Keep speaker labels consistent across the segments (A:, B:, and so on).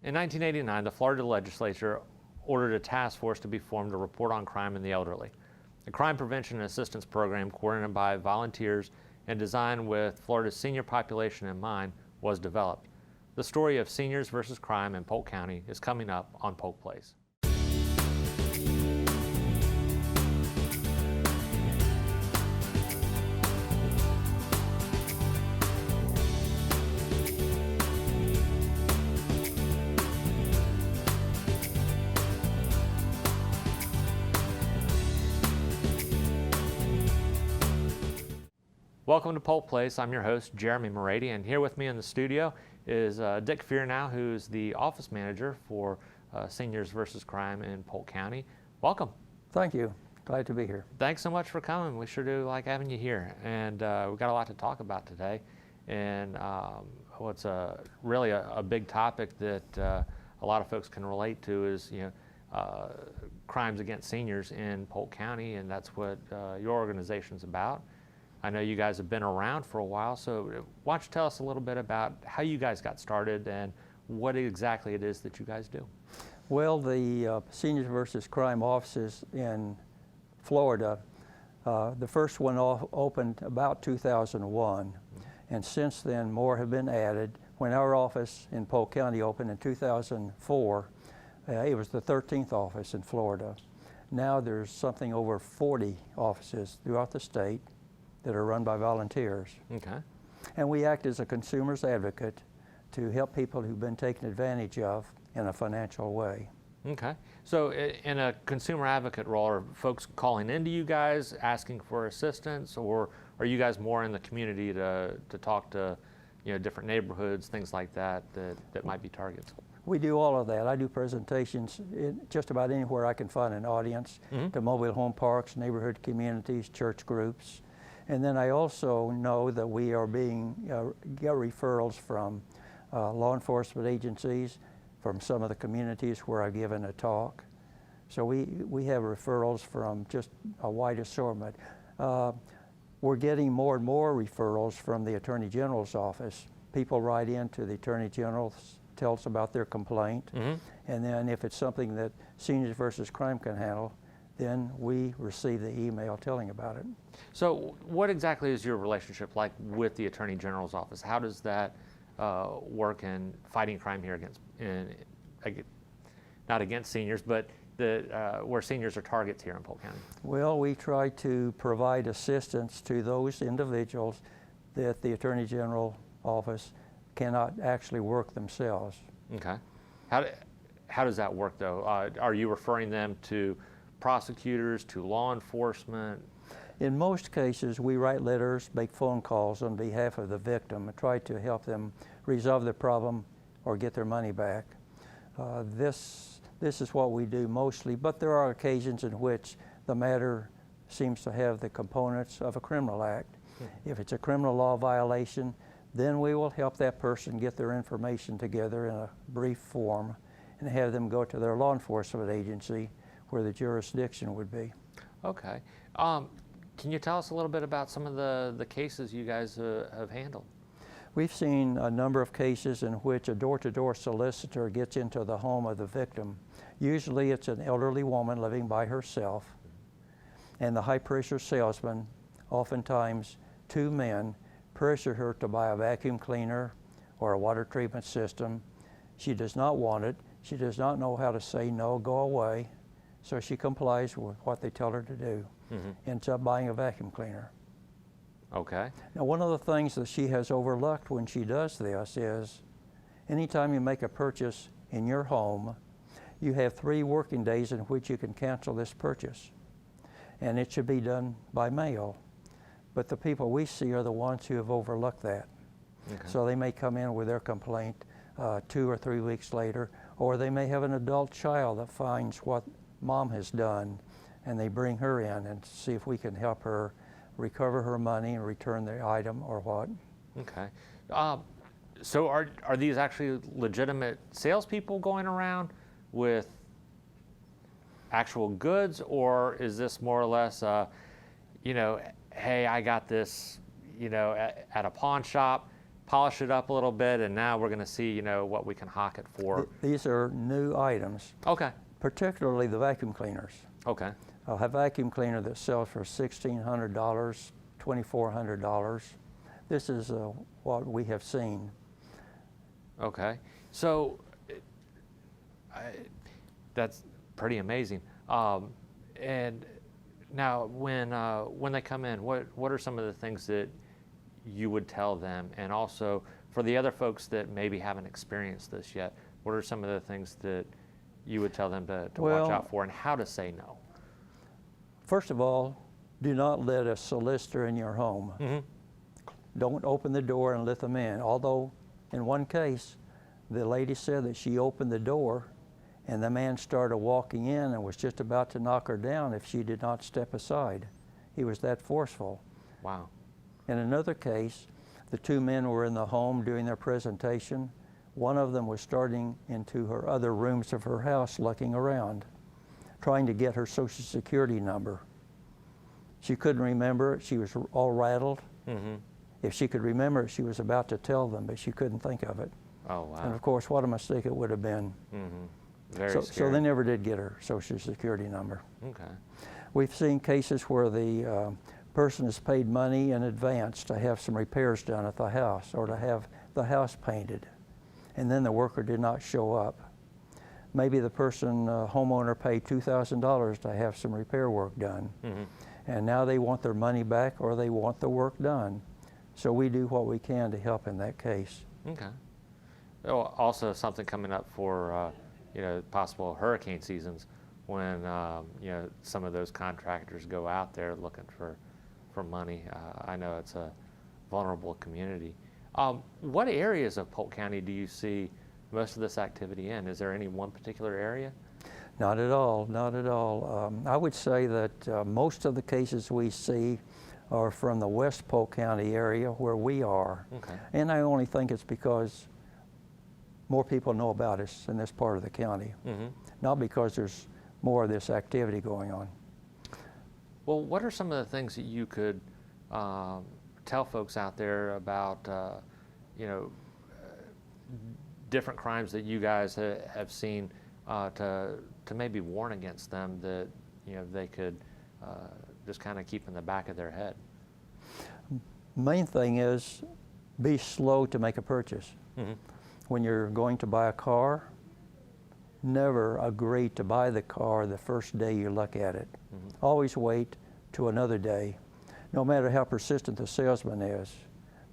A: In 1989, the Florida legislature ordered a task force to be formed to report on crime in the elderly. A crime prevention and assistance program coordinated by volunteers and designed with Florida's senior population in mind was developed. The story of seniors versus crime in Polk County is coming up on Polk Place. Welcome to Polk Place. I'm your host, Jeremy Morady, and here with me in the studio is Dick Fearnow, who's the office manager for Seniors versus Crime in Polk County. Welcome.
B: Thank you. Glad to be here.
A: Thanks so much for coming. We sure do like having you here, and we've got a lot to talk about today. And what's really a big topic that a lot of folks can relate to is crimes against seniors in Polk County, and that's what your organization's about. I know you guys have been around for a while, so why don't you tell us a little bit about how you guys got started and what exactly it is that you guys do?
B: Well, the Seniors versus Crime offices in Florida, the first one opened about 2001, and since then more have been added. When our office in Polk County opened in 2004, it was the 13th office in Florida. Now there's something over 40 offices throughout the state that are run by volunteers.
A: Okay.
B: And we act as a consumer's advocate to help people who've been taken advantage of in a financial way.
A: Okay. So in a consumer advocate role, are folks calling into you guys asking for assistance, or are you guys more in the community to talk to different neighborhoods, things like that might be targets?
B: We do all of that. I do presentations in just about anywhere I can find an audience, to mobile home parks, neighborhood communities, church groups. And then I also know that we are get referrals from law enforcement agencies, from some of the communities where I've given a talk. So we have referrals from just a wide assortment. We're getting more and more referrals from the Attorney General's office. People write in to the Attorney General, tell us about their complaint, and then if it's something that Seniors versus Crime can handle, then we receive the email telling about it.
A: So what exactly is your relationship like with the Attorney General's office? How does that work in fighting crime here not against seniors, but where seniors are targets here in Polk County?
B: Well, we try to provide assistance to those individuals that the Attorney General office cannot actually work themselves.
A: Okay. How does that work though? Are you referring them to prosecutors, to law enforcement?
B: In most cases, we write letters, make phone calls on behalf of the victim and try to help them resolve their problem or get their money back. This is what we do mostly, but there are occasions in which the matter seems to have the components of a criminal act. If it's a criminal law violation, then we will help that person get their information together in a brief form and have them go to their law enforcement agency where the jurisdiction would be.
A: Okay. Can you tell us a little bit about some of the cases you guys have handled?
B: We've seen a number of cases in which a door-to-door solicitor gets into the home of the victim. Usually it's an elderly woman living by herself, and the high-pressure salesman, oftentimes two men, pressure her to buy a vacuum cleaner or a water treatment system. She does not want it. She does not know how to say no, go away. So she complies with what they tell her to do, ends up buying a vacuum cleaner.
A: Okay.
B: Now, one of the things that she has overlooked when she does this is anytime you make a purchase in your home, you have 3 working days in which you can cancel this purchase. And it should be done by mail. But the people we see are the ones who have overlooked that. Okay. So they may come in with their complaint 2 or 3 weeks later, or they may have an adult child that finds what mom has done, and they bring her in and see if we can help her recover her money and return the item or what.
A: Okay. So are these actually legitimate salespeople going around with actual goods, or is this more or less, hey, I got this, at a pawn shop, polish it up a little bit, and now we're going to see, what we can hawk it for.
B: These are new items.
A: Okay.
B: Particularly the vacuum cleaners.
A: Okay.
B: I'll have a vacuum cleaner that sells for $1,600, $2,400. This is what we have seen.
A: Okay. So that's pretty amazing. And now, when they come in, what are some of the things that you would tell them? And also, for the other folks that maybe haven't experienced this yet, what are some of the things that you would tell them to watch out for, and how to say no?
B: First of all, do not let a solicitor in your home.
A: Mm-hmm.
B: Don't open the door and let them in. Although, in one case, the lady said that she opened the door and the man started walking in and was just about to knock her down if she did not step aside. He was that forceful.
A: Wow.
B: In another case, the two men were in the home doing their presentation. One of them was starting into her other rooms of her house looking around, trying to get her Social Security number. She couldn't remember it. She was all rattled.
A: Mm-hmm.
B: If she could remember it, she was about to tell them, but she couldn't think of it.
A: Oh, wow.
B: And of course, what a mistake it would have been.
A: Mm-hmm. Very
B: So
A: scary.
B: they never did get her Social Security number.
A: Okay.
B: We've seen cases where the person has paid money in advance to have some repairs done at the house or to have the house painted, and then the worker did not show up. Maybe the person, homeowner, paid $2,000 to have some repair work done,
A: Mm-hmm.
B: and now they want their money back or they want the work done. So we do what we can to help in that case.
A: Okay. Oh, also, something coming up for possible hurricane seasons, when some of those contractors go out there looking for money. I know it's a vulnerable community. What areas of Polk County do you see most of this activity in? Is there any one particular area?
B: Not at all, not at all. I would say that most of the cases we see are from the West Polk County area where we are.
A: Okay.
B: And I only think it's because more people know about us in this part of the county,
A: Mm-hmm.
B: not because there's more of this activity going on.
A: Well, what are some of the things that you could tell folks out there about, different crimes that you guys have seen to maybe warn against them, that they could just kind of keep in the back of their head?
B: Main thing is be slow to make a purchase.
A: Mm-hmm.
B: When you're going to buy a car, never agree to buy the car the first day you look at it. Mm-hmm. Always wait to another day, no matter how persistent the salesman is.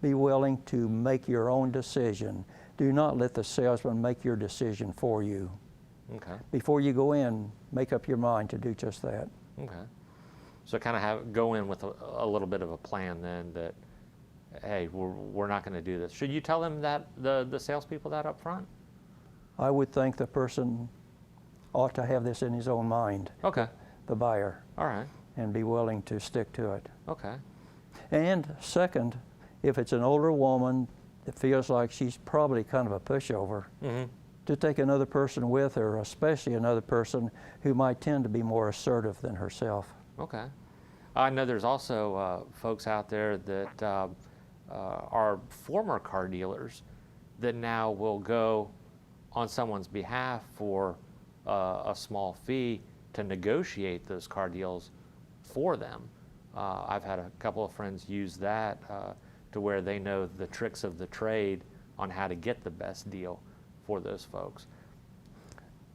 B: Be willing to make your own decision. Do not let the salesman make your decision for you.
A: Okay.
B: Before you go in, make up your mind to do just that.
A: Okay. So kind of go in with a little bit of a plan then, that, hey, we're not going to do this. Should you tell them that, the salespeople, that up front?
B: I would think the person ought to have this in his own mind,
A: Okay.
B: the buyer,
A: All right.
B: and be willing to stick to it.
A: Okay.
B: And second, if it's an older woman that feels like she's probably kind of a pushover,
A: Mm-hmm.
B: to take another person with her, especially another person who might tend to be more assertive than herself.
A: Okay. I know there's also folks out there that are former car dealers that now will go on someone's behalf for a small fee to negotiate those car deals for them. I've had a couple of friends use that to where they know the tricks of the trade on how to get the best deal for those folks.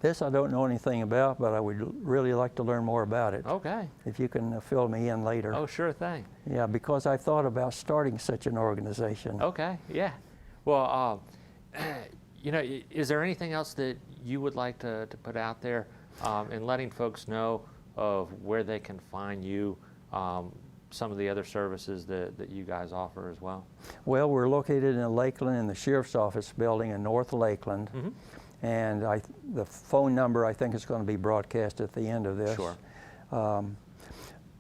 B: This I don't know anything about, but I would really like to learn more about it.
A: Okay.
B: If you can fill me in later.
A: Oh, sure thing.
B: Yeah, because I thought about starting such an organization.
A: Okay, yeah. Well, is there anything else that you would like to put out there in letting folks know of where they can find you, some of the other services that you guys offer as well?
B: Well, we're located in Lakeland in the Sheriff's Office building in North Lakeland.
A: Mm-hmm.
B: And the phone number I think is going to be broadcast at the end of this.
A: Sure.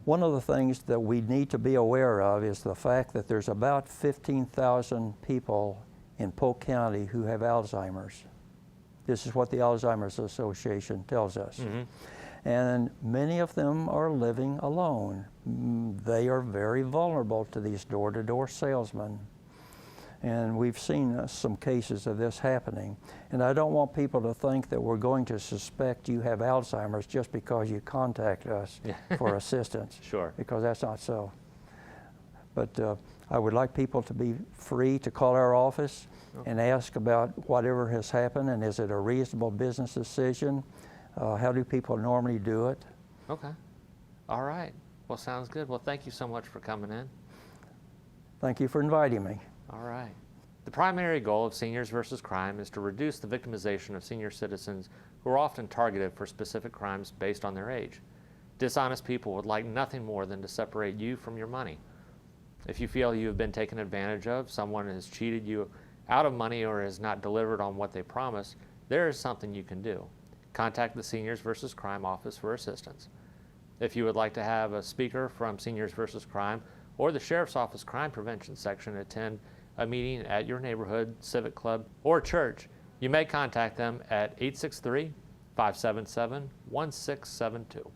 B: One of the things that we need to be aware of is the fact that there's about 15,000 people in Polk County who have Alzheimer's. This is what the Alzheimer's Association tells us.
A: Mm-hmm.
B: And many of them are living alone. They are very vulnerable to these door-to-door salesmen. And we've seen some cases of this happening. And I don't want people to think that we're going to suspect you have Alzheimer's just because you contact us for assistance.
A: Sure.
B: Because that's not so. But I would like people to be free to call our office and ask about whatever has happened, and is it a reasonable business decision? How do people normally do it?
A: Okay. All right. Well, sounds good. Well, thank you so much for coming in.
B: Thank you for inviting me.
A: All right. The primary goal of Seniors versus Crime is to reduce the victimization of senior citizens who are often targeted for specific crimes based on their age. Dishonest people would like nothing more than to separate you from your money. If you feel you have been taken advantage of, someone has cheated you out of money or has not delivered on what they promised, there is something you can do. Contact the Seniors versus Crime office for assistance. If you would like to have a speaker from Seniors versus Crime or the Sheriff's Office Crime Prevention Section attend a meeting at your neighborhood, civic club, or church, you may contact them at 863-577-1672.